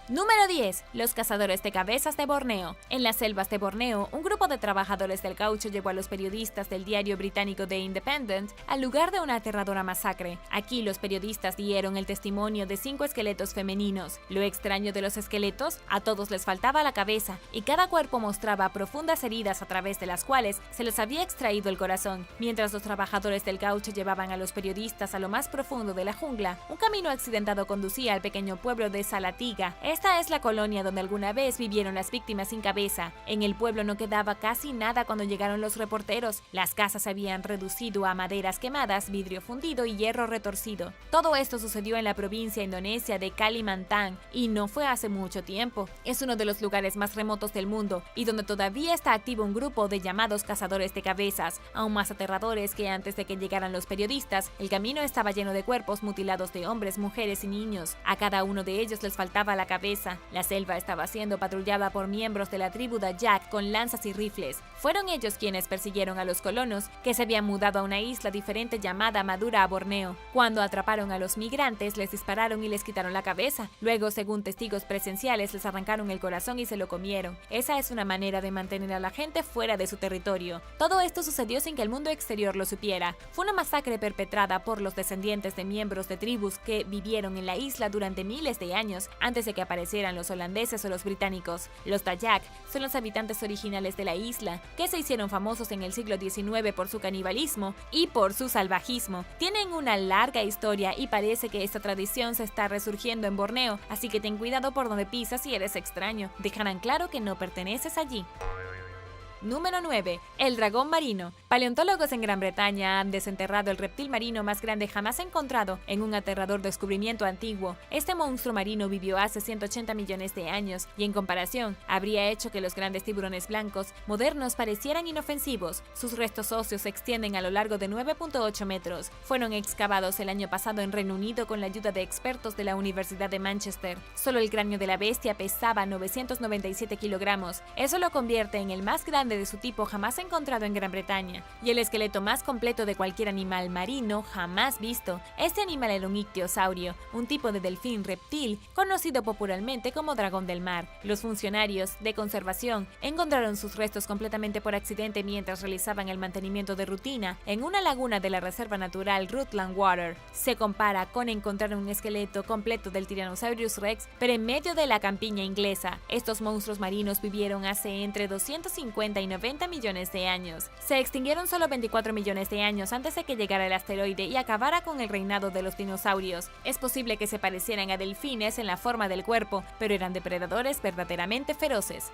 Número 10. Los cazadores de cabezas de Borneo. En las selvas de Borneo, un grupo de trabajadores del caucho llevó a los periodistas del diario británico The Independent al lugar de una aterradora masacre. Aquí los periodistas dieron el testimonio de 5 esqueletos femeninos. Lo extraño de los esqueletos, a todos les faltaba la cabeza y cada cuerpo mostraba profundas heridas a través de las cuales se les había extraído el corazón. Mientras los trabajadores del caucho llevaban a los periodistas a lo más profundo de la jungla, un camino accidentado conducía al pequeño pueblo de Salatiga. Esta es la colonia donde alguna vez vivieron las víctimas sin cabeza. En el pueblo no quedaba casi nada cuando llegaron los reporteros. Las casas se habían reducido a maderas quemadas, vidrio fundido y hierro retorcido. Todo esto sucedió en la provincia indonesia de Kalimantan y no fue hace mucho tiempo. Es uno de los lugares más remotos del mundo y donde todavía está activo un grupo de llamados cazadores de cabezas, aún más aterradores que antes de que llegaran los periodistas. El camino estaba lleno de cuerpos mutilados de hombres, mujeres y niños. A cada uno de ellos les faltaba la cabeza. La selva estaba siendo patrullada por miembros de la tribu Dayak con lanzas y rifles. Fueron ellos quienes persiguieron a los colonos que se habían mudado a una isla diferente llamada Madura a Borneo. Cuando atraparon a los migrantes, les dispararon y les quitaron la cabeza. Luego, según testigos presenciales, les arrancaron el corazón y se lo comieron. Esa es una manera de mantener a la gente fuera de su territorio. Todo esto sucedió sin que el mundo exterior lo supiera. Fue una masacre perpetrada por los descendientes de miembros de tribus que vivieron en la isla durante miles de años antes de que aparecieran los holandeses o los británicos. Los Dayak son los habitantes originales de la isla, que se hicieron famosos en el siglo XIX por su canibalismo y por su salvajismo. Tienen una larga historia y parece que esta tradición se está resurgiendo en Borneo, así que ten cuidado por donde pisas si eres extraño. Dejarán claro que no perteneces allí. Número 9. El dragón marino. Paleontólogos en Gran Bretaña han desenterrado el reptil marino más grande jamás encontrado en un aterrador descubrimiento antiguo. Este monstruo marino vivió hace 180 millones de años y en comparación habría hecho que los grandes tiburones blancos modernos parecieran inofensivos. Sus restos óseos se extienden a lo largo de 9.8 metros. Fueron excavados el año pasado en Reino Unido con la ayuda de expertos de la Universidad de Manchester. Solo el cráneo de la bestia pesaba 997 kilogramos. Eso lo convierte en el más grande de su tipo jamás encontrado en Gran Bretaña, y el esqueleto más completo de cualquier animal marino jamás visto. Este animal era un ictiosaurio, un tipo de delfín reptil conocido popularmente como dragón del mar. Los funcionarios de conservación encontraron sus restos completamente por accidente mientras realizaban el mantenimiento de rutina en una laguna de la reserva natural Rutland Water. Se compara con encontrar un esqueleto completo del Tyrannosaurus Rex, pero en medio de la campiña inglesa. Estos monstruos marinos vivieron hace entre 250 y 90 millones de años. Se extinguieron solo 24 millones de años antes de que llegara el asteroide y acabara con el reinado de los dinosaurios. Es posible que se parecieran a delfines en la forma del cuerpo, pero eran depredadores verdaderamente feroces.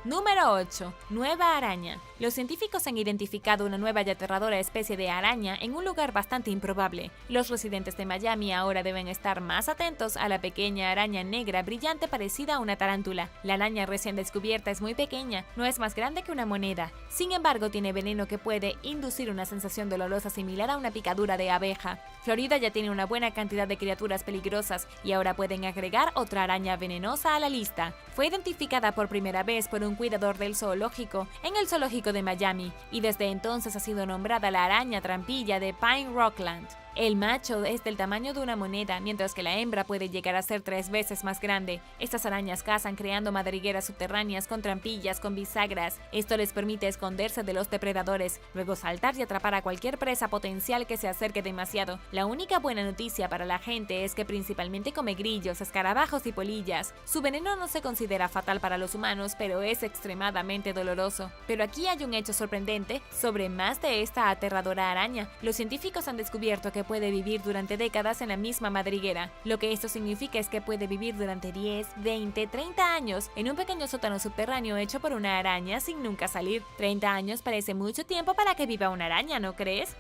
Número 8. Nueva araña. Los científicos han identificado una nueva y aterradora especie de araña en un lugar bastante improbable. Los residentes de Miami ahora deben estar más atentos a la pequeña araña negra brillante parecida a una tarántula. La araña recién descubierta es muy pequeña, no es más grande que una moneda. Sin embargo, tiene veneno que puede inducir una sensación dolorosa similar a una picadura de abeja. Florida ya tiene una buena cantidad de criaturas peligrosas y ahora pueden agregar otra araña venenosa a la lista. Fue identificada por primera vez por un cuidador del zoológico en el zoológico de Miami y desde entonces ha sido nombrada la araña trampilla de Pine Rockland. El macho es del tamaño de una moneda, mientras que la hembra puede llegar a ser 3 veces más grande. Estas arañas cazan creando madrigueras subterráneas con trampillas con bisagras. Esto les permite esconderse de los depredadores, luego saltar y atrapar a cualquier presa potencial que se acerque demasiado. La única buena noticia para la gente es que principalmente come grillos, escarabajos y polillas. Su veneno no se considera fatal para los humanos, pero es extremadamente doloroso. Pero aquí hay un hecho sorprendente sobre más de esta aterradora araña. Los científicos han descubierto que puede vivir durante décadas en la misma madriguera. Lo que esto significa es que puede vivir durante 10, 20, 30 años en un pequeño sótano subterráneo hecho por una araña sin nunca salir. 30 años parece mucho tiempo para que viva una araña, ¿no crees?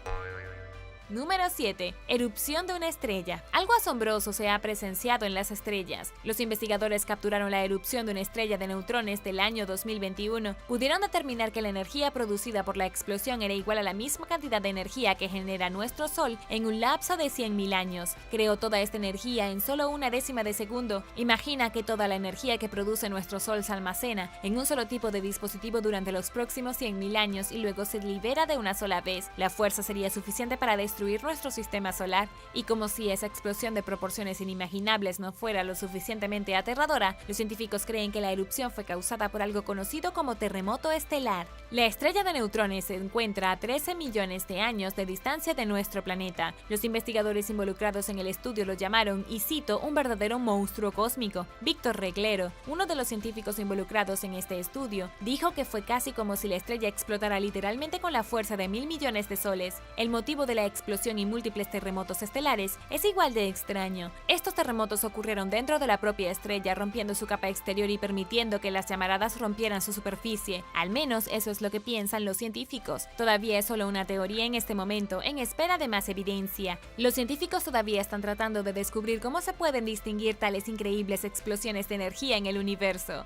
Número 7. Erupción de una estrella. Algo asombroso se ha presenciado en las estrellas. Los investigadores capturaron la erupción de una estrella de neutrones del año 2021. Pudieron determinar que la energía producida por la explosión era igual a la misma cantidad de energía que genera nuestro Sol en un lapso de 100.000 años. Creó toda esta energía en solo una décima de segundo. Imagina que toda la energía que produce nuestro Sol se almacena en un solo tipo de dispositivo durante los próximos 100.000 años y luego se libera de una sola vez. La fuerza sería suficiente para destruir destruir nuestro sistema solar. Y como si esa explosión de proporciones inimaginables no fuera lo suficientemente aterradora, los científicos creen que la erupción fue causada por algo conocido como terremoto estelar. La estrella de neutrones se encuentra a 13 millones de años de distancia de nuestro planeta. Los investigadores involucrados en el estudio lo llamaron, y cito, un verdadero monstruo cósmico. Víctor Reglero, uno de los científicos involucrados en este estudio, dijo que fue casi como si la estrella explotara literalmente con la fuerza de 1.000 millones de soles. El motivo de la explosión y múltiples terremotos estelares es igual de extraño. Estos terremotos ocurrieron dentro de la propia estrella, rompiendo su capa exterior y permitiendo que las llamaradas rompieran su superficie. Al menos eso es lo que piensan los científicos. Todavía es solo una teoría en este momento, en espera de más evidencia. Los científicos todavía están tratando de descubrir cómo se pueden distinguir tales increíbles explosiones de energía en el universo.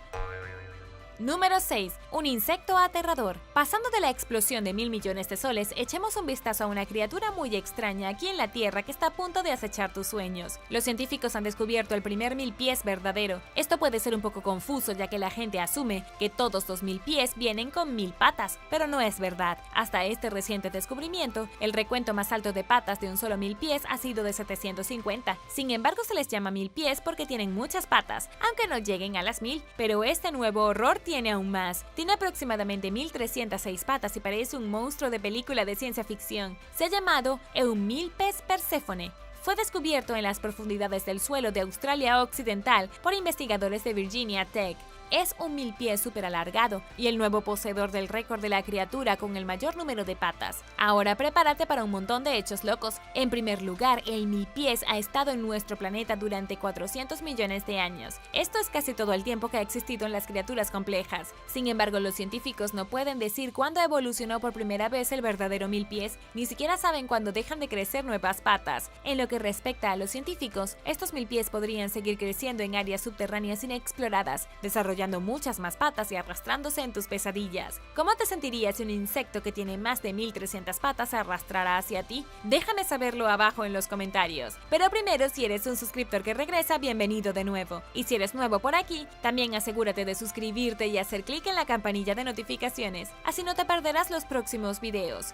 Número 6. Un insecto aterrador. Pasando de la explosión de 1.000 millones de soles, echemos un vistazo a una criatura muy extraña aquí en la Tierra que está a punto de acechar tus sueños. Los científicos han descubierto el primer 1.000 pies verdadero. Esto puede ser un poco confuso, ya que la gente asume que todos los 1.000 pies vienen con 1.000 patas, pero no es verdad. Hasta este reciente descubrimiento, el recuento más alto de patas de un solo 1.000 pies ha sido de 750. Sin embargo, se les llama 1.000 pies porque tienen muchas patas, aunque no lleguen a las 1.000. Pero este nuevo horror tiene aún más. Tiene aproximadamente 1.306 patas y parece un monstruo de película de ciencia ficción. Se ha llamado Eumilpes Perséfone. Fue descubierto en las profundidades del suelo de Australia Occidental por investigadores de Virginia Tech. Es un 1.000 pies súper alargado y el nuevo poseedor del récord de la criatura con el mayor número de patas. Ahora prepárate para un montón de hechos locos. En primer lugar, el 1.000 pies ha estado en nuestro planeta durante 400 millones de años. Esto es casi todo el tiempo que ha existido en las criaturas complejas. Sin embargo, los científicos no pueden decir cuándo evolucionó por primera vez el verdadero 1.000 pies, ni siquiera saben cuándo dejan de crecer nuevas patas. En lo que respecta a los científicos, estos 1.000 pies podrían seguir creciendo en áreas subterráneas inexploradas, desarrollando muchas más patas y arrastrándose en tus pesadillas. ¿Cómo te sentirías si un insecto que tiene más de 1.300 patas se arrastrara hacia ti? Déjame saberlo abajo en los comentarios. Pero primero, si eres un suscriptor que regresa, bienvenido de nuevo. Y si eres nuevo por aquí, también asegúrate de suscribirte y hacer clic en la campanilla de notificaciones, así no te perderás los próximos videos.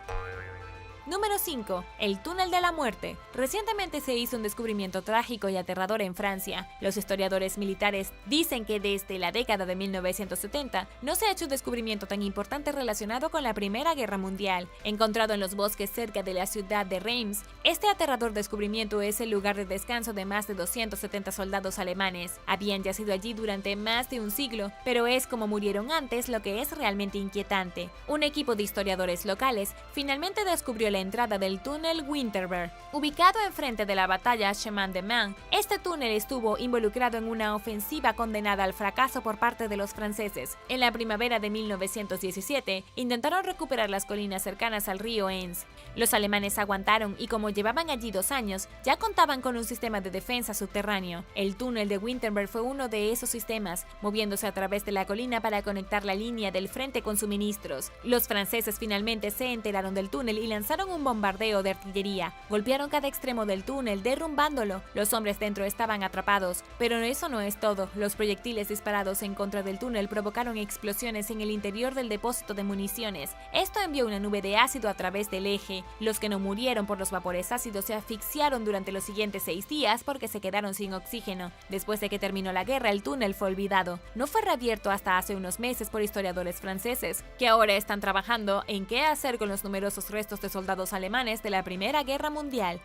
Número 5. El túnel de la muerte. Recientemente se hizo un descubrimiento trágico y aterrador en Francia. Los historiadores militares dicen que desde la década de 1970 no se ha hecho un descubrimiento tan importante relacionado con la Primera Guerra Mundial. Encontrado en los bosques cerca de la ciudad de Reims, este aterrador descubrimiento es el lugar de descanso de más de 270 soldados alemanes. Habían yacido allí durante más de un siglo, pero es como murieron antes lo que es realmente inquietante. Un equipo de historiadores locales finalmente descubrió la entrada del túnel Winterberg, ubicado enfrente de la batalla Chemin de Marne. Este túnel estuvo involucrado en una ofensiva condenada al fracaso por parte de los franceses. En la primavera de 1917, intentaron recuperar las colinas cercanas al río Enns. Los alemanes aguantaron y como llevaban allí 2 años, ya contaban con un sistema de defensa subterráneo. El túnel de Winterberg fue uno de esos sistemas, moviéndose a través de la colina para conectar la línea del frente con suministros. Los franceses finalmente se enteraron del túnel y lanzaron un bombardeo de artillería. Golpearon cada extremo del túnel, derrumbándolo. Los hombres dentro estaban atrapados, pero eso no es todo. Los proyectiles disparados en contra del túnel provocaron explosiones en el interior del depósito de municiones. Esto envió una nube de ácido a través del eje. Los que no murieron por los vapores ácidos se asfixiaron durante los siguientes 6 días porque se quedaron sin oxígeno. Después de que terminó la guerra, el túnel fue olvidado. No fue reabierto hasta hace unos meses por historiadores franceses, que ahora están trabajando en qué hacer con los numerosos restos de soldados alemanes de la Primera Guerra Mundial.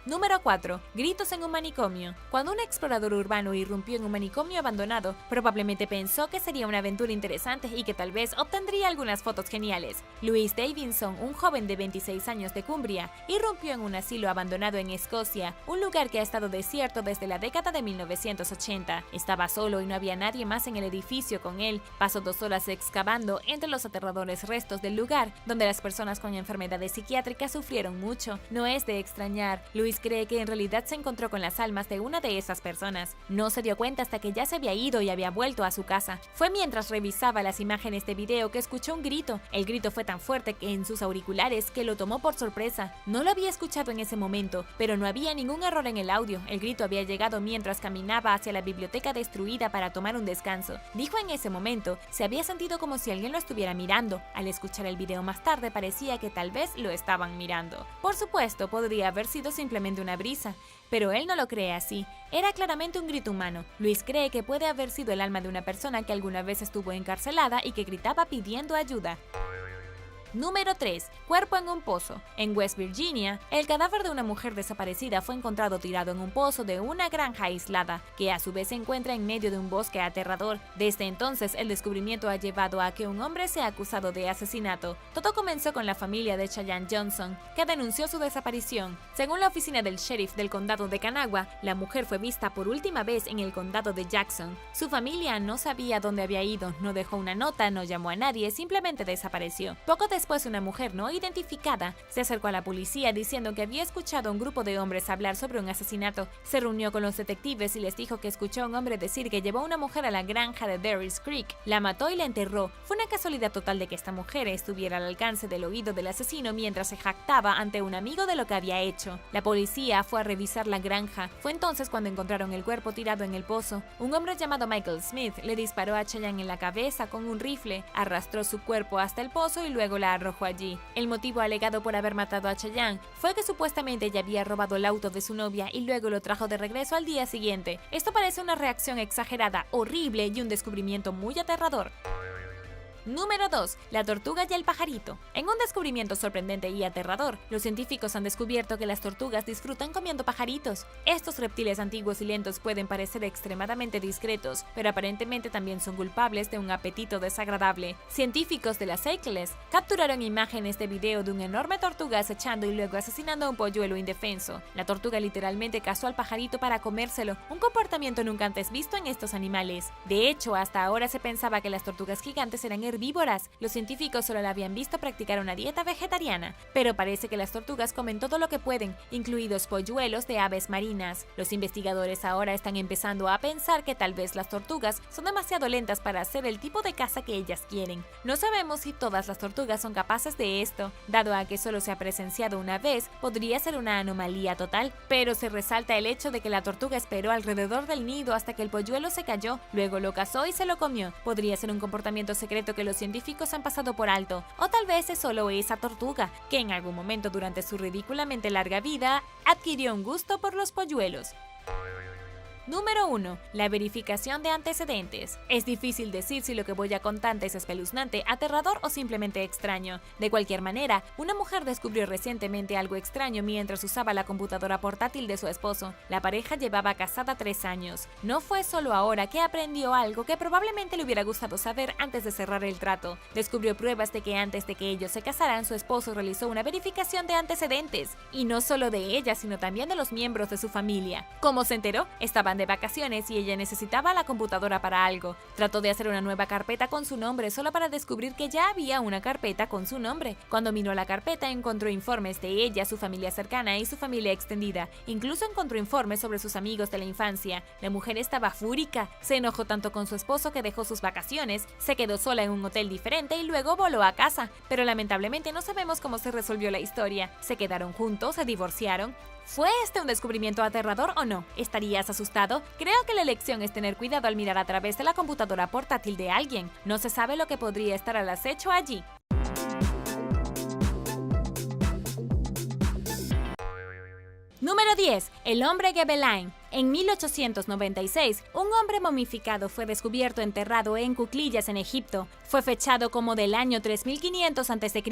Número 4. Gritos en un manicomio. Cuando un explorador urbano irrumpió en un manicomio abandonado, probablemente pensó que sería una aventura interesante y que tal vez obtendría algunas fotos geniales. Louis Davidson, un joven de 26 años de Cumbria, irrumpió en un asilo abandonado en Escocia, un lugar que ha estado desierto desde la década de 1980. Estaba solo y no había nadie más en el edificio con él. Pasó 2 horas excavando entre los aterradores restos del lugar, donde las personas con enfermedades psiquiátricas sufrieron mucho. No es de extrañar, Louis Luis cree que en realidad se encontró con las almas de una de esas personas. No se dio cuenta hasta que ya se había ido y había vuelto a su casa. Fue mientras revisaba las imágenes de video que escuchó un grito. El grito fue tan fuerte que en sus auriculares que lo tomó por sorpresa. No lo había escuchado en ese momento, pero no había ningún error en el audio. El grito había llegado mientras caminaba hacia la biblioteca destruida para tomar un descanso. Dijo en ese momento, se había sentido como si alguien lo estuviera mirando. Al escuchar el video más tarde parecía que tal vez lo estaban mirando. Por supuesto, podría haber sido simplemente una brisa, pero él no lo cree así. Era claramente un grito humano. Luis cree que puede haber sido el alma de una persona que alguna vez estuvo encarcelada y que gritaba pidiendo ayuda. Número 3. Cuerpo en un pozo. En West Virginia, el cadáver de una mujer desaparecida fue encontrado tirado en un pozo de una granja aislada, que a su vez se encuentra en medio de un bosque aterrador. Desde entonces, el descubrimiento ha llevado a que un hombre sea acusado de asesinato. Todo comenzó con la familia de Cheyenne Johnson, que denunció su desaparición. Según la oficina del sheriff del condado de Kanawha, la mujer fue vista por última vez en el condado de Jackson. Su familia no sabía dónde había ido, no dejó una nota, no llamó a nadie, simplemente desapareció. Poco después, una mujer no identificada se acercó a la policía diciendo que había escuchado a un grupo de hombres hablar sobre un asesinato. Se reunió con los detectives y les dijo que escuchó a un hombre decir que llevó a una mujer a la granja de Darry's Creek, la mató y la enterró. Fue una casualidad total de que esta mujer estuviera al alcance del oído del asesino mientras se jactaba ante un amigo de lo que había hecho. La policía fue a revisar la granja. Fue entonces cuando encontraron el cuerpo tirado en el pozo. Un hombre llamado Michael Smith le disparó a Cheyenne en la cabeza con un rifle, arrastró su cuerpo hasta el pozo y luego la arrojó allí. El motivo alegado por haber matado a Cheyenne fue que supuestamente ella había robado el auto de su novia y luego lo trajo de regreso al día siguiente. Esto parece una reacción exagerada, horrible y un descubrimiento muy aterrador. Número 2. La tortuga y el pajarito. En un descubrimiento sorprendente y aterrador, los científicos han descubierto que las tortugas disfrutan comiendo pajaritos. Estos reptiles antiguos y lentos pueden parecer extremadamente discretos, pero aparentemente también son culpables de un apetito desagradable. Científicos de las Seychelles capturaron imágenes de video de una enorme tortuga acechando y luego asesinando a un polluelo indefenso. La tortuga literalmente cazó al pajarito para comérselo, un comportamiento nunca antes visto en estos animales. De hecho, hasta ahora se pensaba que las tortugas gigantes eran herbívoras. Los científicos solo la habían visto practicar una dieta vegetariana, pero parece que las tortugas comen todo lo que pueden, incluidos polluelos de aves marinas. Los investigadores ahora están empezando a pensar que tal vez las tortugas son demasiado lentas para hacer el tipo de caza que ellas quieren. No sabemos si todas las tortugas son capaces de esto. Dado a que solo se ha presenciado una vez, podría ser una anomalía total, pero se resalta el hecho de que la tortuga esperó alrededor del nido hasta que el polluelo se cayó, luego lo cazó y se lo comió. Podría ser un comportamiento secreto que los científicos han pasado por alto, o tal vez es solo esa tortuga, que en algún momento durante su ridículamente larga vida adquirió un gusto por los polluelos. Número 1. La verificación de antecedentes. Es difícil decir si lo que voy a contar es espeluznante, aterrador o simplemente extraño. De cualquier manera, una mujer descubrió recientemente algo extraño mientras usaba la computadora portátil de su esposo. La pareja llevaba casada 3 años. No fue solo ahora que aprendió algo que probablemente le hubiera gustado saber antes de cerrar el trato. Descubrió pruebas de que antes de que ellos se casaran, su esposo realizó una verificación de antecedentes. Y no solo de ella, sino también de los miembros de su familia. ¿Cómo se enteró? Estaban de vacaciones y ella necesitaba la computadora para algo. Trató de hacer una nueva carpeta con su nombre solo para descubrir que ya había una carpeta con su nombre. Cuando miró la carpeta encontró informes de ella, su familia cercana y su familia extendida. Incluso encontró informes sobre sus amigos de la infancia. La mujer estaba fúrica. Se enojó tanto con su esposo que dejó sus vacaciones, se quedó sola en un hotel diferente y luego voló a casa. Pero lamentablemente no sabemos cómo se resolvió la historia. ¿Se quedaron juntos? ¿Se divorciaron? ¿Fue este un descubrimiento aterrador o no? ¿Estarías asustado? Creo que la lección es tener cuidado al mirar a través de la computadora portátil de alguien. No se sabe lo que podría estar al acecho allí. Número 10. El hombre Gebelein. En 1896, un hombre momificado fue descubierto enterrado en cuclillas en Egipto. Fue fechado como del año 3500 a.C.,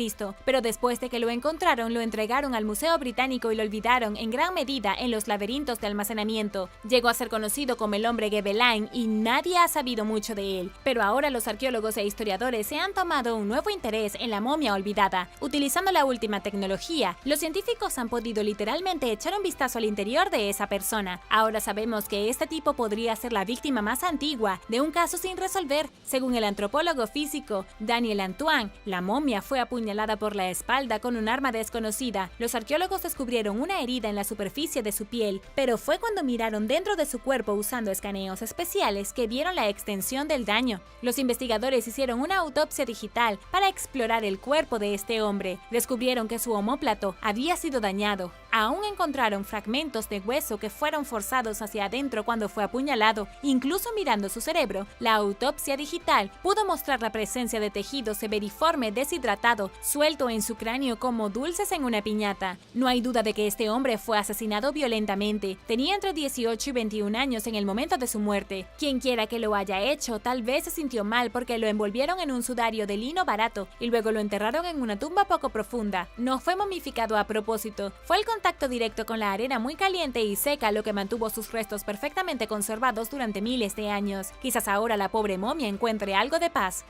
pero después de que lo encontraron, lo entregaron al Museo Británico y lo olvidaron en gran medida en los laberintos de almacenamiento. Llegó a ser conocido como el hombre Gebelein y nadie ha sabido mucho de él. Pero ahora los arqueólogos e historiadores se han tomado un nuevo interés en la momia olvidada. Utilizando la última tecnología, los científicos han podido literalmente echar un vistazo al interior de esa persona. Ahora ahora sabemos que este tipo podría ser la víctima más antigua de un caso sin resolver. Según el antropólogo físico Daniel Antoine, la momia fue apuñalada por la espalda con un arma desconocida. Los arqueólogos descubrieron una herida en la superficie de su piel, pero fue cuando miraron dentro de su cuerpo usando escaneos especiales que vieron la extensión del daño. Los investigadores hicieron una autopsia digital para explorar el cuerpo de este hombre. Descubrieron que su omóplato había sido dañado. Aún encontraron fragmentos de hueso que fueron forzados hacia adentro cuando fue apuñalado. Incluso mirando su cerebro, la autopsia digital pudo mostrar la presencia de tejido severiforme deshidratado, suelto en su cráneo como dulces en una piñata. No hay duda de que este hombre fue asesinado violentamente. Tenía entre 18 y 21 años en el momento de su muerte. Quien quiera que lo haya hecho, tal vez se sintió mal porque lo envolvieron en un sudario de lino barato y luego lo enterraron en una tumba poco profunda. No fue momificado a propósito. Fue el contacto directo con la arena muy caliente y seca lo que mantuvo sus restos perfectamente conservados durante miles de años. Quizás ahora la pobre momia encuentre algo de paz.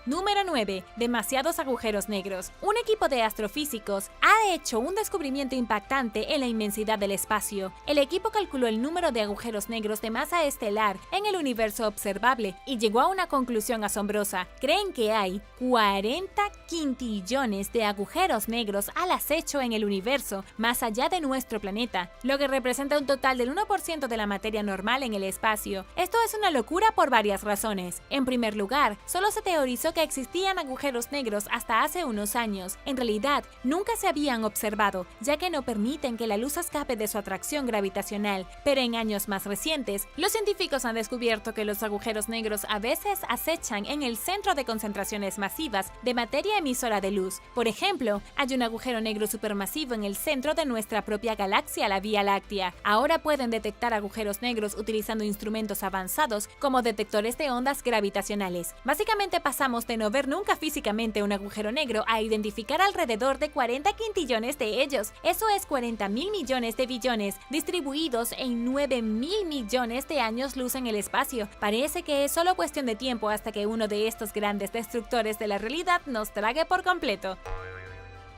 Número 9. Demasiados agujeros negros. Un equipo de astrofísicos ha hecho un descubrimiento impactante en la inmensidad del espacio. El equipo calculó el número de agujeros negros de masa estelar en el universo observable y llegó a una conclusión asombrosa. Creen que hay 40 quintillones de agujeros negros al acecho en el universo, más allá de nuestro planeta, lo que representa un total del 1% de la materia normal en el espacio. Esto es una locura por varias razones. En primer lugar, solo se teorizó que existían agujeros negros hasta hace unos años. En realidad, nunca se habían observado, ya que no permiten que la luz escape de su atracción gravitacional. Pero en años más recientes, los científicos han descubierto que los agujeros negros a veces acechan en el centro de concentraciones masivas de materia emisora de luz. Por ejemplo, hay un agujero negro supermasivo en el centro de nuestra propia galaxia, la Vía Láctea. Ahora pueden detectar agujeros negros utilizando instrumentos avanzados como detectores de ondas gravitacionales. Básicamente pasamos de no ver nunca físicamente un agujero negro a identificar alrededor de 40 quintillones de ellos. Eso es 40.000 millones de billones distribuidos en 9.000 millones de años luz en el espacio. Parece que es solo cuestión de tiempo hasta que uno de estos grandes destructores de la realidad nos trague por completo.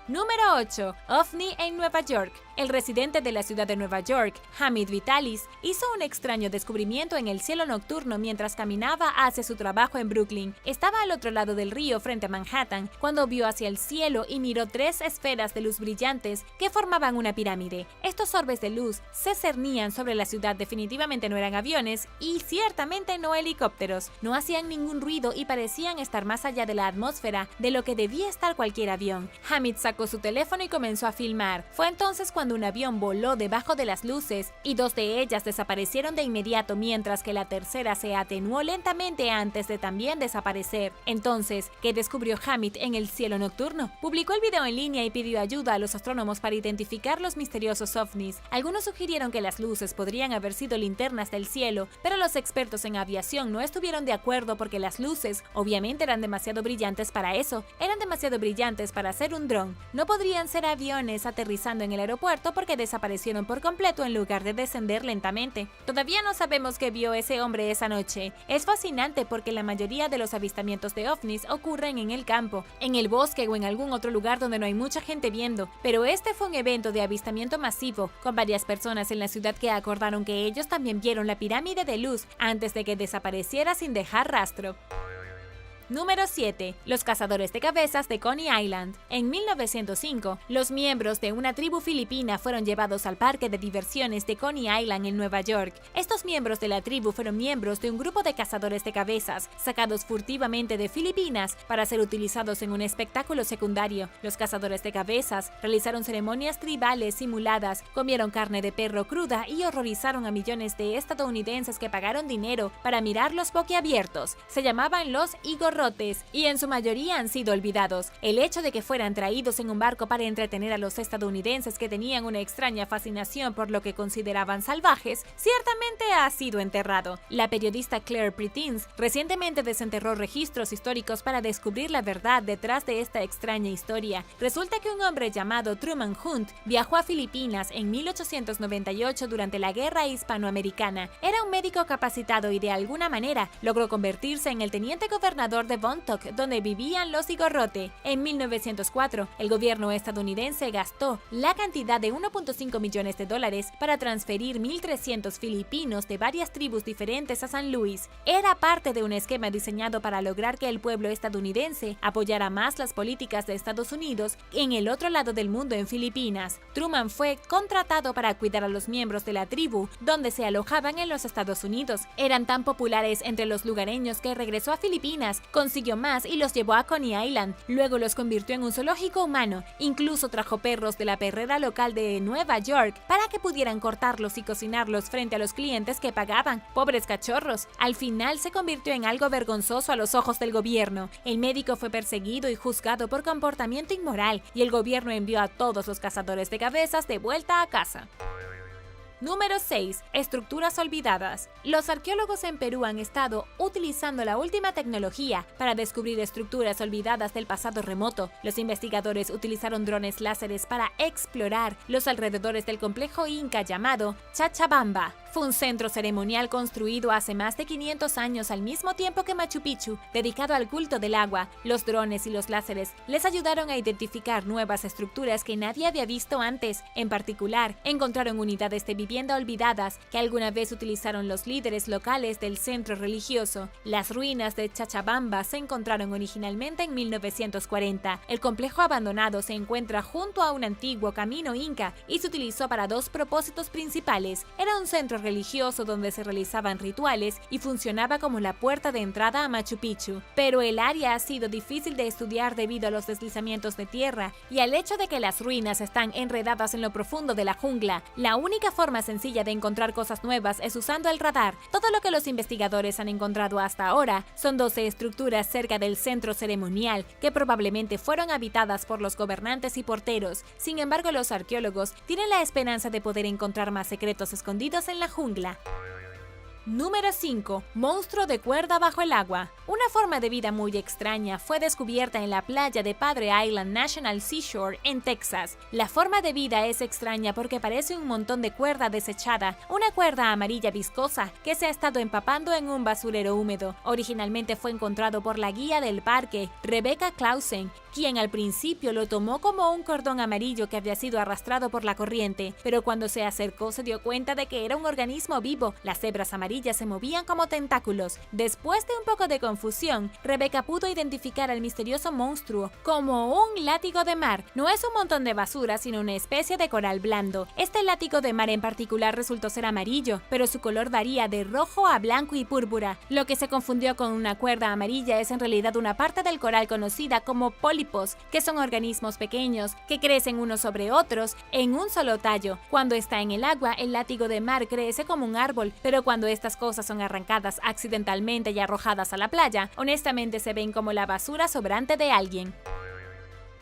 Número 8. OVNI en Nueva York. El residente de la ciudad de Nueva York, Hamid Vitalis, hizo un extraño descubrimiento en el cielo nocturno mientras caminaba hacia su trabajo en Brooklyn. Estaba al otro lado del río frente a Manhattan cuando vio hacia el cielo y miró 3 esferas de luz brillantes que formaban una pirámide. Estos orbes de luz se cernían sobre la ciudad. Definitivamente no eran aviones y ciertamente no helicópteros. No hacían ningún ruido y parecían estar más allá de la atmósfera de lo que debía estar cualquier avión. Hamid sacó su teléfono y comenzó a filmar. Fue entonces cuando un avión voló debajo de las luces y 2 de ellas desaparecieron de inmediato, mientras que la tercera se atenuó lentamente antes de también desaparecer. Entonces, ¿qué descubrió Hamid en el cielo nocturno? Publicó el video en línea y pidió ayuda a los astrónomos para identificar los misteriosos ovnis. Algunos sugirieron que las luces podrían haber sido linternas del cielo, pero los expertos en aviación no estuvieron de acuerdo porque las luces obviamente eran demasiado brillantes para eso. Eran demasiado brillantes para ser un dron. No podrían ser aviones aterrizando en el aeropuerto porque desaparecieron por completo en lugar de descender lentamente. Todavía no sabemos qué vio ese hombre esa noche. Es fascinante porque la mayoría de los avistamientos de ovnis ocurren en el campo, en el bosque o en algún otro lugar donde no hay mucha gente viendo. Pero este fue un evento de avistamiento masivo, con varias personas en la ciudad que acordaron que ellos también vieron la pirámide de luz antes de que desapareciera sin dejar rastro. Número 7. Los cazadores de cabezas de Coney Island. En 1905, los miembros de una tribu filipina fueron llevados al parque de diversiones de Coney Island en Nueva York. Estos miembros de la tribu fueron miembros de un grupo de cazadores de cabezas, sacados furtivamente de Filipinas para ser utilizados en un espectáculo secundario. Los cazadores de cabezas realizaron ceremonias tribales simuladas, comieron carne de perro cruda y horrorizaron a millones de estadounidenses que pagaron dinero para mirarlos boquiabiertos. Se llamaban los igorrotes y en su mayoría han sido olvidados. El hecho de que fueran traídos en un barco para entretener a los estadounidenses que tenían una extraña fascinación por lo que consideraban salvajes, ciertamente ha sido enterrado. La periodista Claire Pretins recientemente desenterró registros históricos para descubrir la verdad detrás de esta extraña historia. Resulta que un hombre llamado Truman Hunt viajó a Filipinas en 1898 durante la Guerra Hispanoamericana. Era un médico capacitado y de alguna manera logró convertirse en el teniente gobernador alrededor de Bontoc, donde vivían los Igorrote. En 1904, el gobierno estadounidense gastó la cantidad de $1.5 millones para transferir 1.300 filipinos de varias tribus diferentes a San Luis. Era parte de un esquema diseñado para lograr que el pueblo estadounidense apoyara más las políticas de Estados Unidos en el otro lado del mundo, en Filipinas. Truman fue contratado para cuidar a los miembros de la tribu donde se alojaban en los Estados Unidos. Eran tan populares entre los lugareños que regresó a Filipinas, consiguió más y los llevó a Coney Island. Luego los convirtió en un zoológico humano. Incluso trajo perros de la perrera local de Nueva York para que pudieran cortarlos y cocinarlos frente a los clientes que pagaban. Pobres cachorros. Al final se convirtió en algo vergonzoso a los ojos del gobierno. El médico fue perseguido y juzgado por comportamiento inmoral, y el gobierno envió a todos los cazadores de cabezas de vuelta a casa. Número 6. Estructuras olvidadas. Los arqueólogos en Perú han estado utilizando la última tecnología para descubrir estructuras olvidadas del pasado remoto. Los investigadores utilizaron drones láseres para explorar los alrededores del complejo inca llamado Cachabamba. Fue un centro ceremonial construido hace más de 500 años al mismo tiempo que Machu Picchu, dedicado al culto del agua. Los drones y los láseres les ayudaron a identificar nuevas estructuras que nadie había visto antes. En particular, encontraron unidades de vivienda olvidadas que alguna vez utilizaron los líderes locales del centro religioso. Las ruinas de Cachabamba se encontraron originalmente en 1940. El complejo abandonado se encuentra junto a un antiguo camino inca y se utilizó para dos propósitos principales. Era un centro religioso donde se realizaban rituales y funcionaba como la puerta de entrada a Machu Picchu. Pero el área ha sido difícil de estudiar debido a los deslizamientos de tierra y al hecho de que las ruinas están enredadas en lo profundo de la jungla. La única forma sencilla de encontrar cosas nuevas es usando el radar. Todo lo que los investigadores han encontrado hasta ahora son 12 estructuras cerca del centro ceremonial que probablemente fueron habitadas por los gobernantes y porteros. Sin embargo, los arqueólogos tienen la esperanza de poder encontrar más secretos escondidos en la jungla. Número 5. Monstruo de cuerda bajo el agua. Una forma de vida muy extraña fue descubierta en la playa de Padre Island National Seashore en Texas. La forma de vida es extraña porque parece un montón de cuerda desechada, una cuerda amarilla viscosa que se ha estado empapando en un basurero húmedo. Originalmente fue encontrado por la guía del parque, Rebecca Clausen, quien al principio lo tomó como un cordón amarillo que había sido arrastrado por la corriente, pero cuando se acercó se dio cuenta de que era un organismo vivo. Las hebras amarillas se movían como tentáculos. Después de un poco de confusión, Rebecca pudo identificar al misterioso monstruo como un látigo de mar. No es un montón de basura, sino una especie de coral blando. Este látigo de mar en particular resultó ser amarillo, pero su color varía de rojo a blanco y púrpura. Lo que se confundió con una cuerda amarilla es en realidad una parte del coral conocida como pólipos, que son organismos pequeños que crecen unos sobre otros en un solo tallo. Cuando está en el agua, el látigo de mar crece como un árbol, pero cuando estas cosas son arrancadas accidentalmente y arrojadas a la playa, honestamente se ven como la basura sobrante de alguien.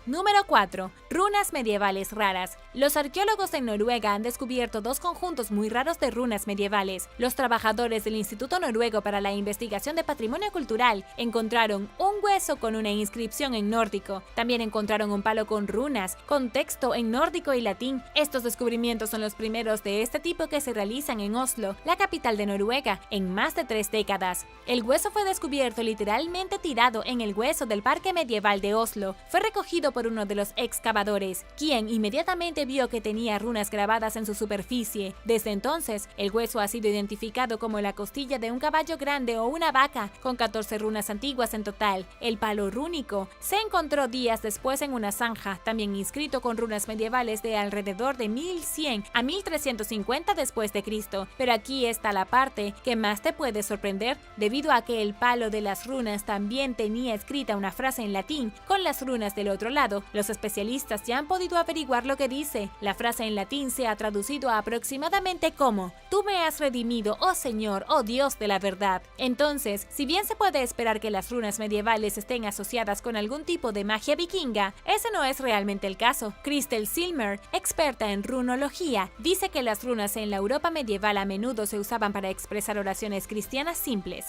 Número 4. Runas medievales raras. Los arqueólogos en Noruega han descubierto dos conjuntos muy raros de runas medievales. Los trabajadores del Instituto Noruego para la Investigación de Patrimonio Cultural encontraron un hueso con una inscripción en nórdico. También encontraron un palo con runas, con texto en nórdico y latín. Estos descubrimientos son los primeros de este tipo que se realizan en Oslo, la capital de Noruega, en más de 3 décadas. El hueso fue descubierto literalmente tirado en el hueso del Parque Medieval de Oslo. Fue recogido por uno de los excavadores, quien inmediatamente vio que tenía runas grabadas en su superficie. Desde entonces, el hueso ha sido identificado como la costilla de un caballo grande o una vaca, con 14 runas antiguas en total. El palo rúnico se encontró días después en una zanja, también inscrito con runas medievales de alrededor de 1100 a 1350 después de Cristo. Pero aquí está la parte que más te puede sorprender, debido a que el palo de las runas también tenía escrita una frase en latín con las runas del otro lado. Los especialistas ya han podido averiguar lo que dice. La frase en latín se ha traducido aproximadamente como: "Tú me has redimido, oh Señor, oh Dios de la verdad". Entonces, si bien se puede esperar que las runas medievales estén asociadas con algún tipo de magia vikinga, ese no es realmente el caso. Crystal Silmer, experta en runología, dice que las runas en la Europa medieval a menudo se usaban para expresar oraciones cristianas simples.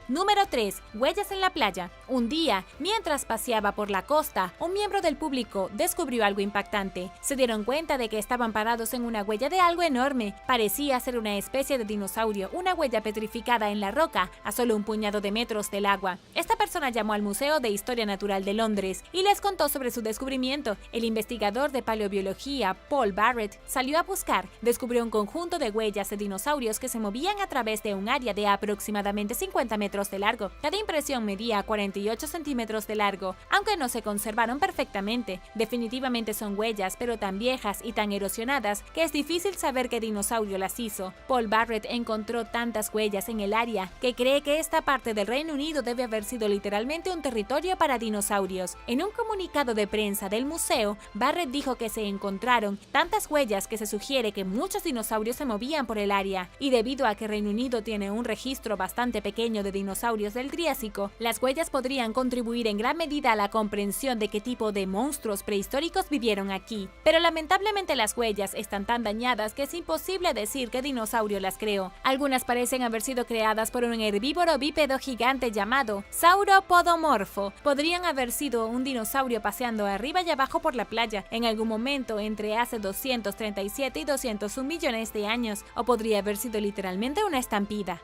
Número 3. Huellas en la playa. Un día, mientras paseaba por la costa, un miembro del público descubrió algo impactante. Se dieron cuenta de que estaban parados en una huella de algo enorme. Parecía ser una especie de dinosaurio, una huella petrificada en la roca, a solo un puñado de metros del agua. Esta persona llamó al Museo de Historia Natural de Londres y les contó sobre su descubrimiento. El investigador de paleobiología, Paul Barrett, salió a buscar. Descubrió un conjunto de huellas de dinosaurios que se movían a través de un área de aproximadamente 50 metros de largo. Cada impresión medía 48 centímetros de largo, aunque no se conservaron perfectamente. Definitivamente son huellas, pero tan viejas y tan erosionadas que es difícil saber qué dinosaurio las hizo. Paul Barrett encontró tantas huellas en el área que cree que esta parte del Reino Unido debe haber sido literalmente un territorio para dinosaurios. En un comunicado de prensa del museo, Barrett dijo que se encontraron tantas huellas que se sugiere que muchos dinosaurios se movían por el área, y debido a que Reino Unido tiene un registro bastante pequeño de dinosaurios del Triásico, las huellas podrían contribuir en gran medida a la comprensión de qué tipo de monstruos prehistóricos vivieron aquí. Pero lamentablemente las huellas están tan dañadas que es imposible decir qué dinosaurio las creó. Algunas parecen haber sido creadas por un herbívoro bípedo gigante llamado Sauropodomorpho. Podrían haber sido un dinosaurio paseando arriba y abajo por la playa en algún momento entre hace 237 y 201 millones de años, o podría haber sido literalmente una estampida.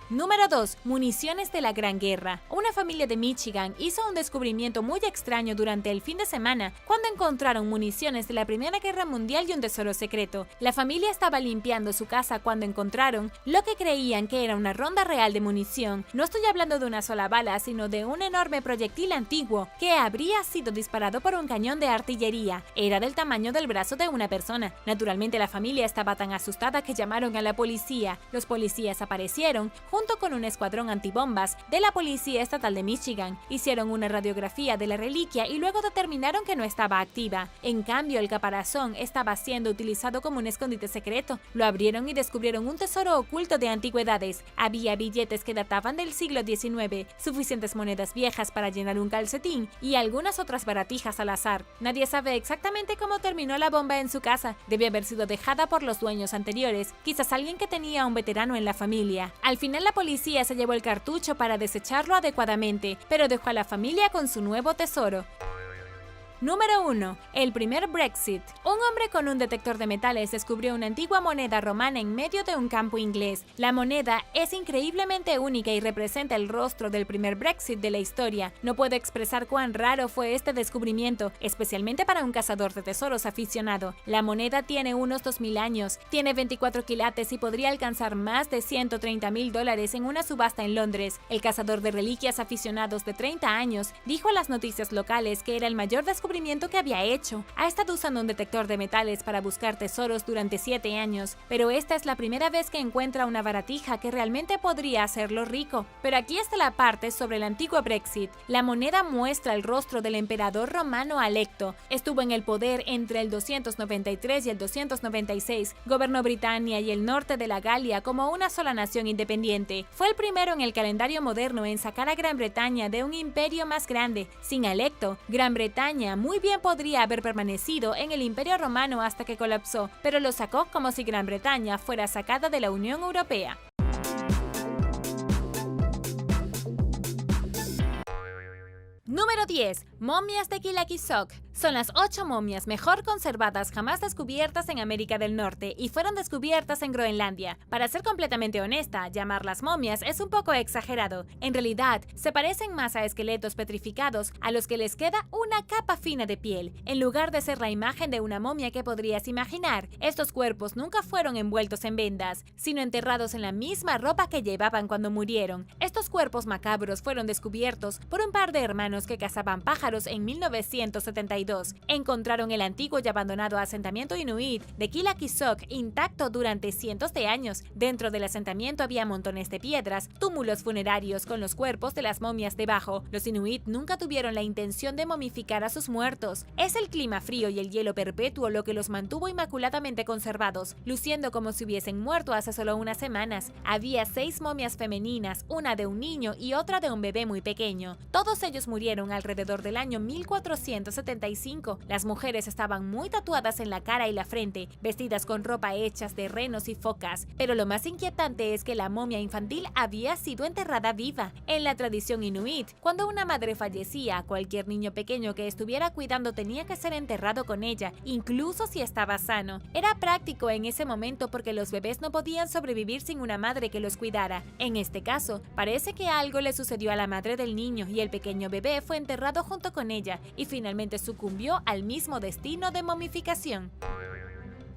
Número 2. Municiones de la Gran Guerra. Una familia de Michigan hizo un descubrimiento muy extraño durante el fin de semana cuando encontraron municiones de la Primera Guerra Mundial y un tesoro secreto. La familia estaba limpiando su casa cuando encontraron lo que creían que era una ronda real de munición. No estoy hablando de una sola bala, sino de un enorme proyectil antiguo que habría sido disparado por un cañón de artillería. Era del tamaño del brazo de una persona. Naturalmente la familia estaba tan asustada que llamaron a la policía. Los policías aparecieron junto con un escuadrón antibombas de la Policía Estatal de Michigan. Hicieron una radiografía de la reliquia y luego determinaron que no estaba activa. En cambio, el caparazón estaba siendo utilizado como un escondite secreto. Lo abrieron y descubrieron un tesoro oculto de antigüedades. Había billetes que databan del siglo XIX, suficientes monedas viejas para llenar un calcetín y algunas otras baratijas al azar. Nadie sabe exactamente cómo terminó la bomba en su casa. Debe haber sido dejada por los dueños anteriores, quizás alguien que tenía a un veterano en la familia. Al final la policía se llevó el cartucho para desecharlo adecuadamente, pero dejó a la familia con su nuevo tesoro. Número 1. El primer Brexit. Un hombre con un detector de metales descubrió una antigua moneda romana en medio de un campo inglés. La moneda es increíblemente única y representa el rostro del primer Brexit de la historia. No puedo expresar cuán raro fue este descubrimiento, especialmente para un cazador de tesoros aficionado. La moneda tiene unos 2000 años, tiene 24 quilates y podría alcanzar más de $130,000 en una subasta en Londres. El cazador de reliquias aficionados de 30 años dijo a las noticias locales que era el mayor descubrimiento que había hecho. Ha estado usando un detector de metales para buscar tesoros durante 7 años, pero esta es la primera vez que encuentra una baratija que realmente podría hacerlo rico. Pero aquí está la parte sobre el antiguo Brexit. La moneda muestra el rostro del emperador romano Alecto. Estuvo en el poder entre el 293 y el 296. Gobernó Britania y el norte de la Galia como una sola nación independiente. Fue el primero en el calendario moderno en sacar a Gran Bretaña de un imperio más grande. Sin Alecto, Gran Bretaña muy bien podría haber permanecido en el Imperio Romano hasta que colapsó, pero lo sacó como si Gran Bretaña fuera sacada de la Unión Europea. Número 10. Momias de Quilaquisoc. Son las 8 momias mejor conservadas jamás descubiertas en América del Norte y fueron descubiertas en Groenlandia. Para ser completamente honesta, llamarlas momias es un poco exagerado. En realidad, se parecen más a esqueletos petrificados a los que les queda una capa fina de piel. En lugar de ser la imagen de una momia que podrías imaginar, estos cuerpos nunca fueron envueltos en vendas, sino enterrados en la misma ropa que llevaban cuando murieron. Estos cuerpos macabros fueron descubiertos por un par de hermanos que cazaban pájaros en 1972. Encontraron el antiguo y abandonado asentamiento inuit de Quilaquisoc intacto durante cientos de años. Dentro del asentamiento había montones de piedras, túmulos funerarios con los cuerpos de las momias debajo. Los inuit nunca tuvieron la intención de momificar a sus muertos. Es el clima frío y el hielo perpetuo lo que los mantuvo inmaculadamente conservados, luciendo como si hubiesen muerto hace solo unas semanas. Había 6 momias femeninas, una de un niño y otra de un bebé muy pequeño. Todos ellos murieron alrededor del año 1475. Las mujeres estaban muy tatuadas en la cara y la frente, vestidas con ropa hechas de renos y focas. Pero lo más inquietante es que la momia infantil había sido enterrada viva. En la tradición inuit, cuando una madre fallecía, cualquier niño pequeño que estuviera cuidando tenía que ser enterrado con ella, incluso si estaba sano. Era práctico en ese momento porque los bebés no podían sobrevivir sin una madre que los cuidara. En este caso, parece que algo le sucedió a la madre del niño y el pequeño bebé fue enterrado junto con ella y finalmente sucumbió al mismo destino de momificación.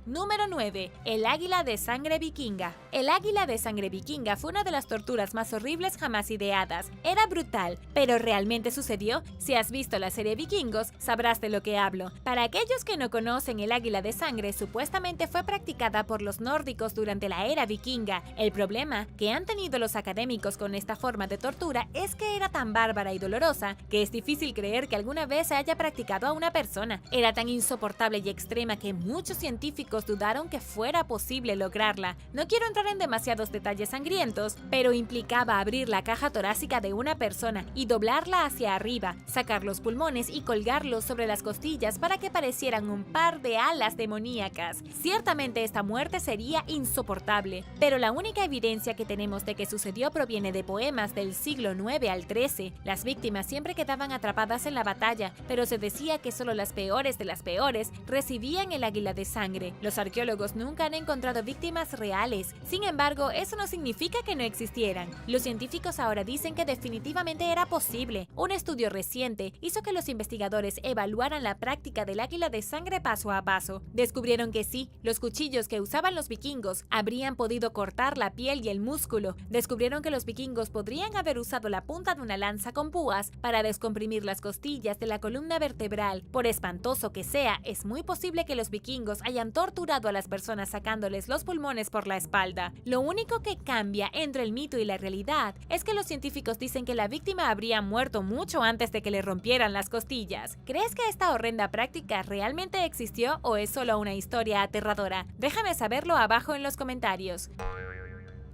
Número 9. El águila de sangre vikinga. El águila de sangre vikinga fue una de las torturas más horribles jamás ideadas. Era brutal, pero ¿realmente sucedió? Si has visto la serie Vikingos, sabrás de lo que hablo. Para aquellos que no conocen, el águila de sangre supuestamente fue practicada por los nórdicos durante la era vikinga. El problema que han tenido los académicos con esta forma de tortura es que era tan bárbara y dolorosa que es difícil creer que alguna vez se haya practicado a una persona. Era tan insoportable y extrema que muchos científicos dudaron que fuera posible lograrla. No quiero entrar en demasiados detalles sangrientos, pero implicaba abrir la caja torácica de una persona y doblarla hacia arriba, sacar los pulmones y colgarlos sobre las costillas para que parecieran un par de alas demoníacas. Ciertamente esta muerte sería insoportable, pero la única evidencia que tenemos de que sucedió proviene de poemas del siglo IX al XIII. Las víctimas siempre quedaban atrapadas en la batalla, pero se decía que solo las peores de las peores recibían el águila de sangre. Los arqueólogos nunca han encontrado víctimas reales, sin embargo, eso no significa que no existieran. Los científicos ahora dicen que definitivamente era posible. Un estudio reciente hizo que los investigadores evaluaran la práctica del águila de sangre paso a paso. Descubrieron que sí, los cuchillos que usaban los vikingos habrían podido cortar la piel y el músculo. Descubrieron que los vikingos podrían haber usado la punta de una lanza con púas para descomprimir las costillas de la columna vertebral. Por espantoso que sea, es muy posible que los vikingos hayan torturado a las personas sacándoles los pulmones por la espalda. Lo único que cambia entre el mito y la realidad es que los científicos dicen que la víctima habría muerto mucho antes de que le rompieran las costillas. ¿Crees que esta horrenda práctica realmente existió o es solo una historia aterradora? Déjame saberlo abajo en los comentarios.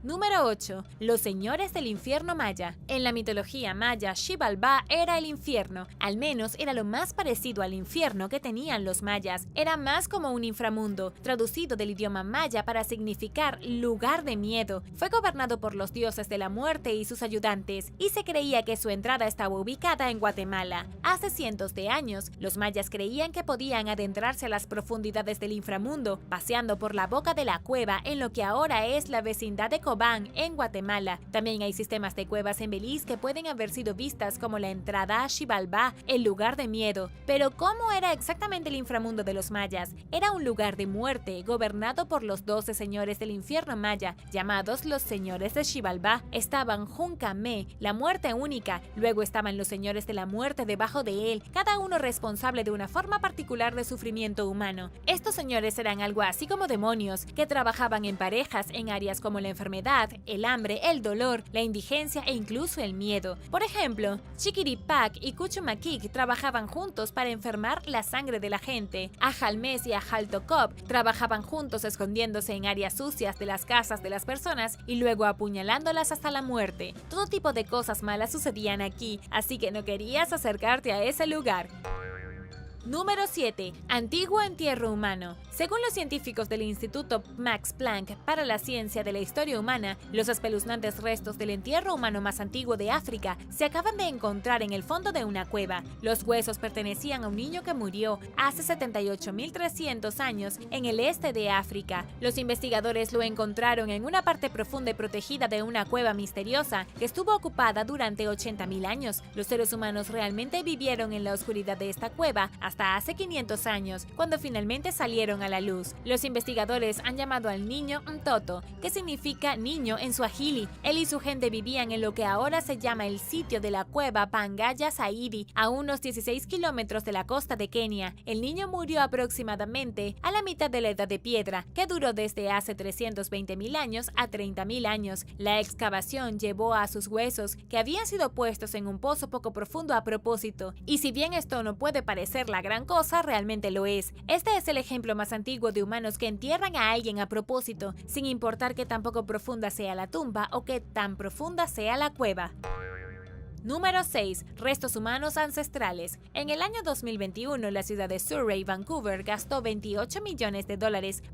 Número 8. Los señores del infierno maya. En la mitología maya, Xibalbá era el infierno. Al menos era lo más parecido al infierno que tenían los mayas. Era más como un inframundo, traducido del idioma maya para significar lugar de miedo. Fue gobernado por los dioses de la muerte y sus ayudantes, y se creía que su entrada estaba ubicada en Guatemala. Hace cientos de años, los mayas creían que podían adentrarse a las profundidades del inframundo, paseando por la boca de la cueva en lo que ahora es la vecindad de Cobán, en Guatemala. También hay sistemas de cuevas en Belice que pueden haber sido vistas como la entrada a Xibalbá, el lugar de miedo. Pero ¿cómo era exactamente el inframundo de los mayas? Era un lugar de muerte, gobernado por los 12 señores del infierno maya, llamados los señores de Xibalbá. Estaban Juncamé, la muerte única, luego estaban los señores de la muerte debajo de él, cada uno responsable de una forma particular de sufrimiento humano. Estos señores eran algo así como demonios, que trabajaban en parejas en áreas como la enfermedad, el hambre, el dolor, la indigencia e incluso el miedo. Por ejemplo, Chiquiripac y Cuchumaquic trabajaban juntos para enfermar la sangre de la gente. Ajalmes y Ajaltocop trabajaban juntos escondiéndose en áreas sucias de las casas de las personas y luego apuñalándolas hasta la muerte. Todo tipo de cosas malas sucedían aquí, así que no querías acercarte a ese lugar. Número 7. Antiguo entierro humano. Según los científicos del Instituto Max Planck para la Ciencia de la Historia Humana, los espeluznantes restos del entierro humano más antiguo de África se acaban de encontrar en el fondo de una cueva. Los huesos pertenecían a un niño que murió hace 78.300 años en el este de África. Los investigadores lo encontraron en una parte profunda y protegida de una cueva misteriosa que estuvo ocupada durante 80.000 años. Los seres humanos realmente vivieron en la oscuridad de esta cueva hasta hace 500 años, cuando finalmente salieron a la luz. Los investigadores han llamado al niño Mtoto, que significa niño en suajili. Él y su gente vivían en lo que ahora se llama el sitio de la cueva Pangaya Zaidi, a unos 16 kilómetros de la costa de Kenia. El niño murió aproximadamente a la mitad de la Edad de Piedra, que duró desde hace 320.000 años a 30.000 años. La excavación llevó a sus huesos, que habían sido puestos en un pozo poco profundo a propósito. Y si bien esto no puede parecer la gran cosa, realmente lo es. Este es el ejemplo más antiguo de humanos que entierran a alguien a propósito, sin importar qué tan poco profunda sea la tumba o qué tan profunda sea la cueva. Número 6. Restos humanos ancestrales. En el año 2021, la ciudad de Surrey, Vancouver, gastó $28 millones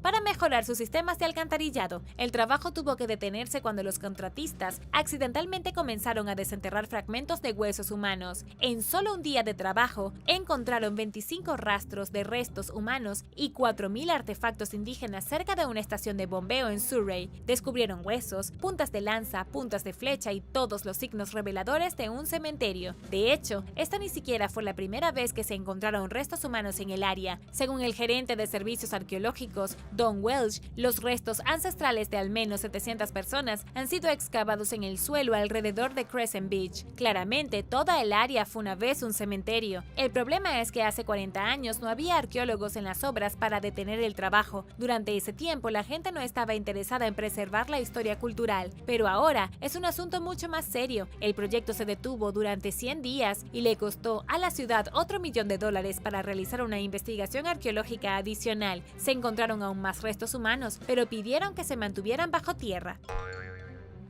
para mejorar sus sistemas de alcantarillado. El trabajo tuvo que detenerse cuando los contratistas accidentalmente comenzaron a desenterrar fragmentos de huesos humanos. En solo un día de trabajo, encontraron 25 rastros de restos humanos y 4.000 artefactos indígenas cerca de una estación de bombeo en Surrey. Descubrieron huesos, puntas de lanza, puntas de flecha y todos los signos reveladores de un cementerio. De hecho, esta ni siquiera fue la primera vez que se encontraron restos humanos en el área. Según el gerente de servicios arqueológicos, Don Welsh, los restos ancestrales de al menos 700 personas han sido excavados en el suelo alrededor de Crescent Beach. Claramente, toda el área fue una vez un cementerio. El problema es que hace 40 años no había arqueólogos en las obras para detener el trabajo. Durante ese tiempo, la gente no estaba interesada en preservar la historia cultural, pero ahora es un asunto mucho más serio. El proyecto se detuvo durante 100 días y le costó a la ciudad otro $1 millón para realizar una investigación arqueológica adicional. Se encontraron aún más restos humanos, pero pidieron que se mantuvieran bajo tierra.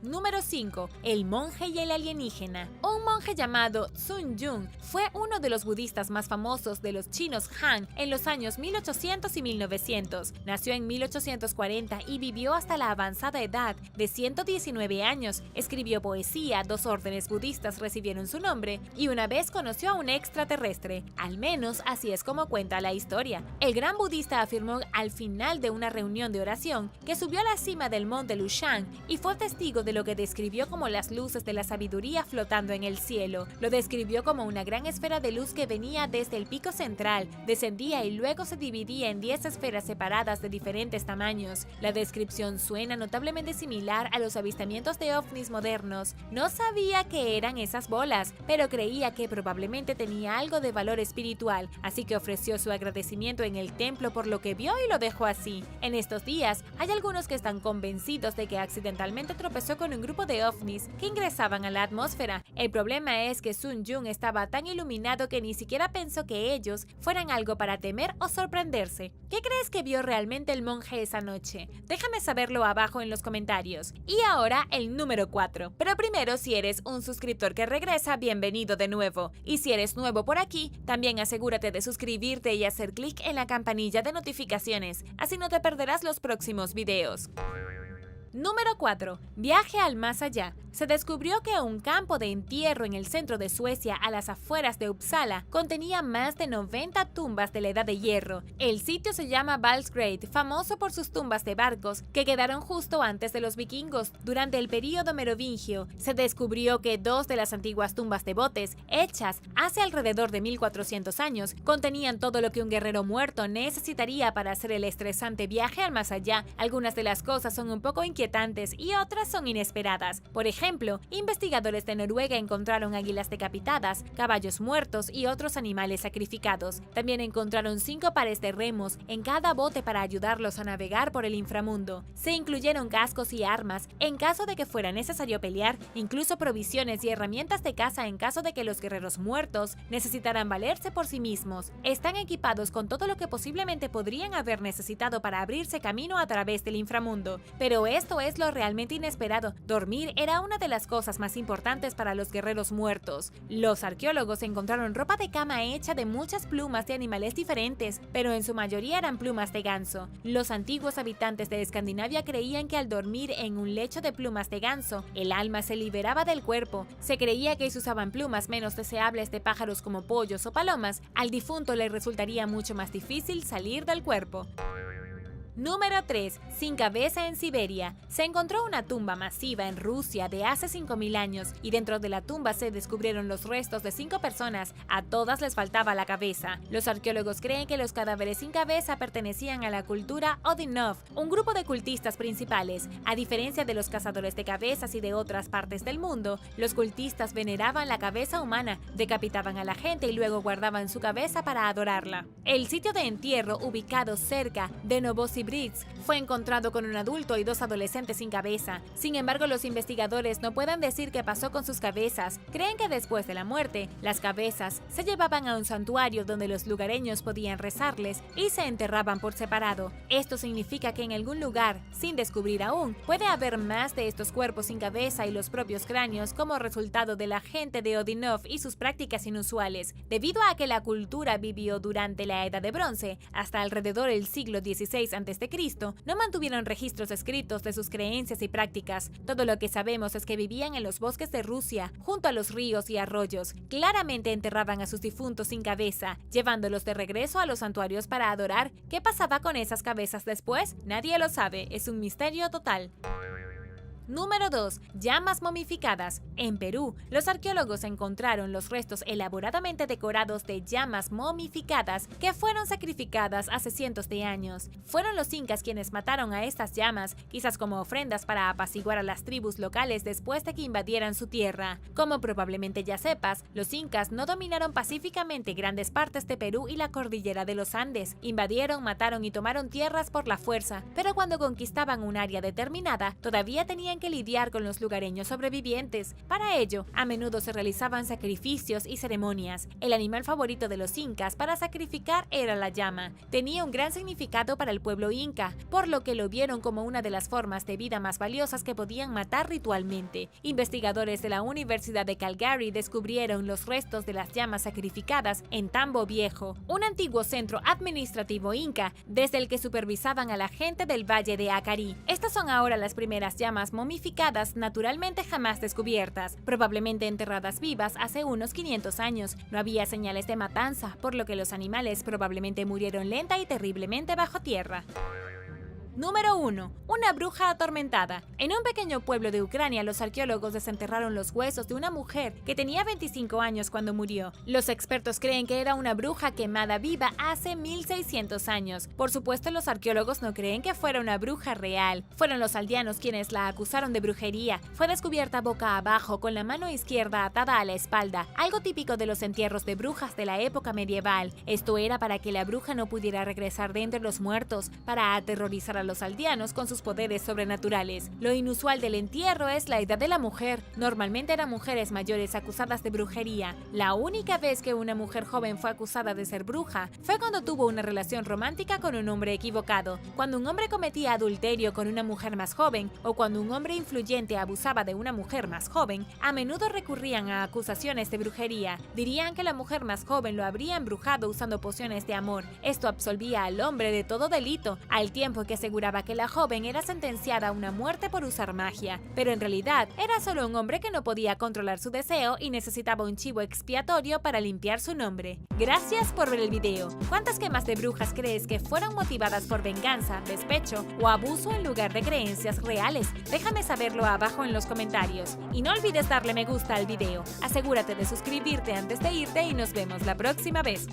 Número 5. El monje y el alienígena. Un monje llamado Sun Yun fue uno de los budistas más famosos de los chinos Han en los años 1800 y 1900. Nació en 1840 y vivió hasta la avanzada edad de 119 años. Escribió poesía, 2 órdenes budistas recibieron su nombre y una vez conoció a un extraterrestre. Al menos así es como cuenta la historia. El gran budista afirmó al final de una reunión de oración que subió a la cima del monte Lushan y fue testigo de lo que describió como las luces de la sabiduría flotando en el cielo. Lo describió como una gran esfera de luz que venía desde el pico central, descendía y luego se dividía en 10 esferas separadas de diferentes tamaños. La descripción suena notablemente similar a los avistamientos de ovnis modernos. No sabía qué eran esas bolas, pero creía que probablemente tenía algo de valor espiritual, así que ofreció su agradecimiento en el templo por lo que vio y lo dejó así. En estos días, hay algunos que están convencidos de que accidentalmente tropezó con un grupo de ovnis que ingresaban a la atmósfera. El problema es que Sun Yun estaba tan iluminado que ni siquiera pensó que ellos fueran algo para temer o sorprenderse. ¿Qué crees que vio realmente el monje esa noche? Déjame saberlo abajo en los comentarios. Y ahora el número 4. Pero primero, si eres un suscriptor que regresa, bienvenido de nuevo. Y si eres nuevo por aquí, también asegúrate de suscribirte y hacer clic en la campanilla de notificaciones, así no te perderás los próximos videos. Número 4. Viaje al más allá. Se descubrió que un campo de entierro en el centro de Suecia, a las afueras de Uppsala, contenía más de 90 tumbas de la Edad de Hierro. El sitio se llama Valsgrave, famoso por sus tumbas de barcos que quedaron justo antes de los vikingos. Durante el período merovingio, se descubrió que 2 de las antiguas tumbas de botes, hechas hace alrededor de 1400 años, contenían todo lo que un guerrero muerto necesitaría para hacer el estresante viaje al más allá. Algunas de las cosas son un poco inquietantes y otras son inesperadas. Por ejemplo, investigadores de Noruega encontraron águilas decapitadas, caballos muertos y otros animales sacrificados. También encontraron 5 pares de remos en cada bote para ayudarlos a navegar por el inframundo. Se incluyeron cascos y armas en caso de que fuera necesario pelear, incluso provisiones y herramientas de caza en caso de que los guerreros muertos necesitaran valerse por sí mismos. Están equipados con todo lo que posiblemente podrían haber necesitado para abrirse camino a través del inframundo. Pero esto es lo realmente inesperado. Dormir era una de las cosas más importantes para los guerreros muertos. Los arqueólogos encontraron ropa de cama hecha de muchas plumas de animales diferentes, pero en su mayoría eran plumas de ganso. Los antiguos habitantes de Escandinavia creían que al dormir en un lecho de plumas de ganso, el alma se liberaba del cuerpo. Se creía que si usaban plumas menos deseables de pájaros como pollos o palomas, al difunto le resultaría mucho más difícil salir del cuerpo. Número 3. Sin cabeza en Siberia. Se encontró una tumba masiva en Rusia de hace 5000 años y dentro de la tumba se descubrieron los restos de 5 personas. A todas les faltaba la cabeza. Los arqueólogos creen que los cadáveres sin cabeza pertenecían a la cultura Odinov, un grupo de cultistas principales. A diferencia de los cazadores de cabezas y de otras partes del mundo, los cultistas veneraban la cabeza humana, decapitaban a la gente y luego guardaban su cabeza para adorarla. El sitio de entierro ubicado cerca de Novosibirsk Briggs fue encontrado con un adulto y 2 adolescentes sin cabeza. Sin embargo, los investigadores no pueden decir qué pasó con sus cabezas. Creen que después de la muerte, las cabezas se llevaban a un santuario donde los lugareños podían rezarles y se enterraban por separado. Esto significa que en algún lugar, sin descubrir aún, puede haber más de estos cuerpos sin cabeza y los propios cráneos como resultado de la gente de Odinov y sus prácticas inusuales. Debido a que la cultura vivió durante la Edad de Bronce, hasta alrededor del siglo XVI a.C., no mantuvieron registros escritos de sus creencias y prácticas. Todo lo que sabemos es que vivían en los bosques de Rusia, junto a los ríos y arroyos. Claramente enterraban a sus difuntos sin cabeza, llevándolos de regreso a los santuarios para adorar. ¿Qué pasaba con esas cabezas después? Nadie lo sabe, es un misterio total. Número 2. Llamas momificadas. En Perú, los arqueólogos encontraron los restos elaboradamente decorados de llamas momificadas que fueron sacrificadas hace cientos de años. Fueron los incas quienes mataron a estas llamas, quizás como ofrendas para apaciguar a las tribus locales después de que invadieran su tierra. Como probablemente ya sepas, los incas no dominaron pacíficamente grandes partes de Perú y la cordillera de los Andes. Invadieron, mataron y tomaron tierras por la fuerza, pero cuando conquistaban un área determinada, todavía tenían que lidiar con los lugareños sobrevivientes. Para ello, a menudo se realizaban sacrificios y ceremonias. El animal favorito de los incas para sacrificar era la llama. Tenía un gran significado para el pueblo inca, por lo que lo vieron como una de las formas de vida más valiosas que podían matar ritualmente. Investigadores de la Universidad de Calgary descubrieron los restos de las llamas sacrificadas en Tambo Viejo, un antiguo centro administrativo inca desde el que supervisaban a la gente del Valle de Acarí. Estas son ahora las primeras llamas momificadas naturalmente jamás descubiertas, probablemente enterradas vivas hace unos 500 años. No había señales de matanza, por lo que los animales probablemente murieron lenta y terriblemente bajo tierra. Número 1. Una bruja atormentada. En un pequeño pueblo de Ucrania, los arqueólogos desenterraron los huesos de una mujer que tenía 25 años cuando murió. Los expertos creen que era una bruja quemada viva hace 1600 años. Por supuesto, los arqueólogos no creen que fuera una bruja real. Fueron los aldeanos quienes la acusaron de brujería. Fue descubierta boca abajo, con la mano izquierda atada a la espalda, algo típico de los entierros de brujas de la época medieval. Esto era para que la bruja no pudiera regresar de entre los muertos, para aterrorizar a los aldeanos con sus poderes sobrenaturales. Lo inusual del entierro es la edad de la mujer. Normalmente eran mujeres mayores acusadas de brujería. La única vez que una mujer joven fue acusada de ser bruja fue cuando tuvo una relación romántica con un hombre equivocado. Cuando un hombre cometía adulterio con una mujer más joven o cuando un hombre influyente abusaba de una mujer más joven, a menudo recurrían a acusaciones de brujería. Dirían que la mujer más joven lo habría embrujado usando pociones de amor. Esto absolvía al hombre de todo delito, al tiempo que aseguraba que la joven era sentenciada a una muerte por usar magia, pero en realidad era solo un hombre que no podía controlar su deseo y necesitaba un chivo expiatorio para limpiar su nombre. Gracias por ver el video. ¿Cuántas quemas de brujas crees que fueron motivadas por venganza, despecho o abuso en lugar de creencias reales? Déjame saberlo abajo en los comentarios. Y no olvides darle me gusta al video. Asegúrate de suscribirte antes de irte y nos vemos la próxima vez.